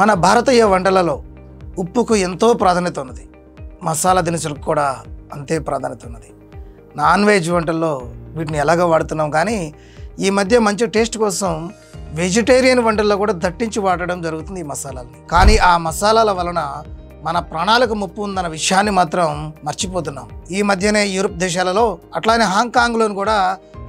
మన భారతీయ వంటలలో ఉప్పుకు ఎంతో ప్రాధాన్యత ఉన్నది. మసాలా దినుసులకు కూడా అంతే ప్రాధాన్యత ఉన్నది. నాన్ వెజ్ వంటల్లో వీటిని ఎలాగో వాడుతున్నాం, కానీ ఈ మధ్య మంచి టేస్ట్ కోసం వెజిటేరియన్ వంటల్లో కూడా దట్టించి వాడడం జరుగుతుంది ఈ మసాలాలని. కానీ ఆ మసాలాల వలన మన ప్రాణాలకు ముప్పు ఉందన్న విషయాన్ని మాత్రం మర్చిపోతున్నాం. ఈ మధ్యనే యూరోప్ దేశాలలో అట్లానే హాంకాంగ్లోను కూడా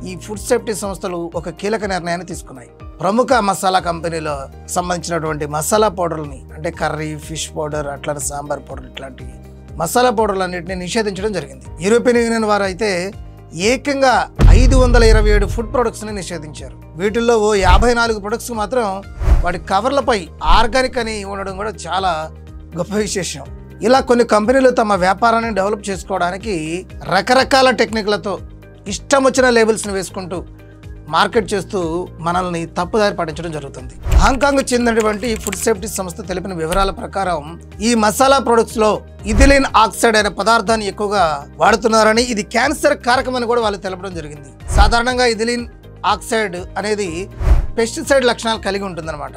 ఈ ఫుడ్ సేఫ్టీ సంస్థలు ఒక కీలక నిర్ణయాన్ని తీసుకున్నాయి. ప్రముఖ మసాలా కంపెనీలో సంబంధించినటువంటి మసాలా పౌడర్లని, అంటే కర్రీ, ఫిష్ పౌడర్, అట్లానే సాంబార్ పౌడర్, ఇట్లాంటి మసాలా పౌడర్లన్నింటినీ నిషేధించడం జరిగింది. యూరోపియన్ యూనియన్ వారు అయితే ఏకంగా 527 ఫుడ్ ప్రొడక్ట్స్ని నిషేధించారు. వీటిల్లో 54 ప్రొడక్ట్స్ మాత్రం వాటి కవర్లపై ఆర్గానిక్ అని ఉండడం కూడా చాలా గొప్ప విశేషం. ఇలా కొన్ని కంపెనీలు తమ వ్యాపారాన్ని డెవలప్ చేసుకోవడానికి రకరకాల టెక్నిక్లతో ఇష్టం వచ్చిన లేబుల్స్ని వేసుకుంటూ మార్కెట్ చేస్తూ మనల్ని తప్పుదారి పట్టించడం జరుగుతుంది. హాంకాంగ్ చెందినటువంటి ఫుడ్ సేఫ్టీ సంస్థ తెలిపిన వివరాల ప్రకారం ఈ మసాలా ప్రొడక్ట్స్లో ఇథిలిన్ ఆక్సైడ్ అనే పదార్థాన్ని ఎక్కువగా వాడుతున్నారని, ఇది క్యాన్సర్ కారకమని కూడా వాళ్ళు తెలపడం జరిగింది. సాధారణంగా ఇథిలిన్ ఆక్సైడ్ అనేది పెస్టిసైడ్ లక్షణాలు కలిగి ఉంటుందన్నమాట.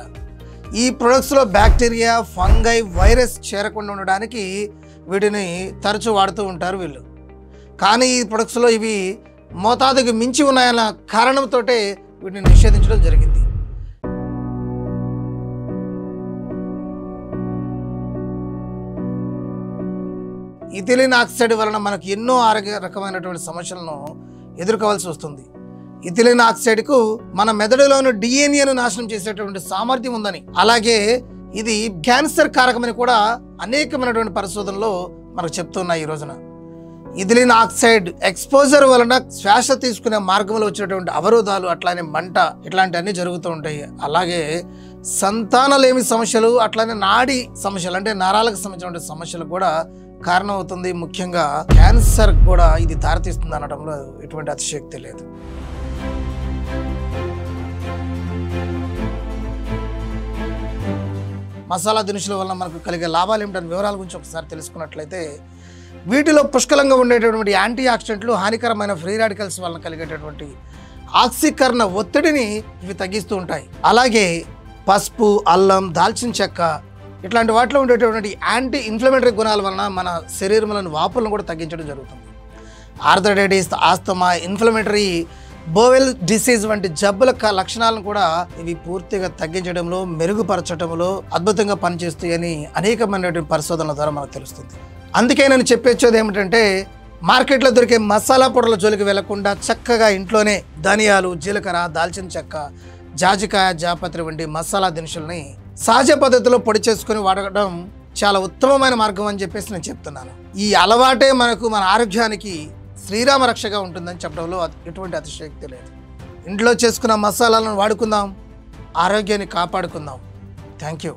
ఈ ప్రొడక్ట్స్లో బ్యాక్టీరియా, ఫంగై, వైరస్ చేరకుండా ఉండడానికి వీటిని తరచూ వాడుతూ ఉంటారు వీళ్ళు. కానీ ఈ ప్రొడక్ట్స్లో ఇవి మోతాదుకు మించి ఉన్నాయన్న కారణంతో వీటిని నిషేధించడం జరిగింది. ఇథిలిన్ ఆక్సైడ్ వలన మనకు ఎన్నో ఆరోగ్య రకమైనటువంటి సమస్యలను ఎదుర్కోవాల్సి వస్తుంది. ఇథిలిన్ ఆక్సైడ్కు మన మెదడులోని డిఎన్ఏను నాశనం చేసేటువంటి సామర్థ్యం ఉందని, అలాగే ఇది క్యాన్సర్ కారకమని కూడా అనేకమైనటువంటి పరిశోధనలు మనకు చెప్తున్నాయి. ఈ రోజున ఇథిలిన్ ఆక్సైడ్ ఎక్స్పోజర్ వలన శ్వాస తీసుకునే మార్గంలో వచ్చినటువంటి అవరోధాలు, అట్లానే మంట, ఇట్లాంటివన్నీ జరుగుతూ ఉంటాయి. అలాగే సంతానలేమి సమస్యలు, అట్లానే నాడి సమస్యలు, అంటే నరాలకు సంబంధించిన సమస్యలు కూడా కారణమవుతుంది. ముఖ్యంగా క్యాన్సర్ కూడా ఇది దారితీస్తుంది అనడంలో ఎటువంటి అతిశయోక్తి లేదు. మసాలా దినుసుల వల్ల మనకు కలిగే లాభాలు ఏమిటనే వివరాల గురించి ఒకసారి తెలుసుకున్నట్లయితే, వీటిలో పుష్కలంగా ఉండేటటువంటి యాంటీ ఆక్సిడెంట్లు హానికరమైన ఫ్రీ రాడికల్స్ వలన కలిగేటటువంటి ఆక్సీకరణ ఒత్తిడిని ఇవి తగ్గిస్తూ ఉంటాయి. అలాగే పసుపు, అల్లం, దాల్చిన చెక్క ఇట్లాంటి వాటిలో ఉండేటటువంటి యాంటీ ఇన్ఫ్లమేటరీ గుణాల వలన మన శరీరంలోని వాపులను కూడా తగ్గించడం జరుగుతుంది. Arthritis, asthma, inflammatory bowel disease వంటి జబ్బుల లక్షణాలను కూడా ఇవి పూర్తిగా తగ్గించడంలో, మెరుగుపరచడంలో అద్భుతంగా పనిచేస్తాయని అనేకమైనటువంటి పరిశోధనల ద్వారా మనకు తెలుస్తుంది. అందుకే నేను చెప్పేది ఏమిటంటే, మార్కెట్లో దొరికే మసాలా పౌడర్ల జోలికి వెళ్లకుండా చక్కగా ఇంట్లోనే ధనియాలు, జీలకర్ర, దాల్చిన చెక్క, జాజికాయ, జాపత్రి వంటి మసాలా దినుసుల్ని సహజ పద్ధతిలో పొడి చేసుకుని వాడడం చాలా ఉత్తమమైన మార్గం అని చెప్పేసి నేను చెప్తున్నాను. ఈ అలవాటే మనకు, మన ఆరోగ్యానికి శ్రీరామ రక్షగా ఉంటుందని చెప్పడంలో ఎటువంటి అతిశయోక్తి లేదు. ఇంట్లో చేసుకున్న మసాలాలను వాడుకుందాం, ఆరోగ్యాన్ని కాపాడుకుందాం. Thank you.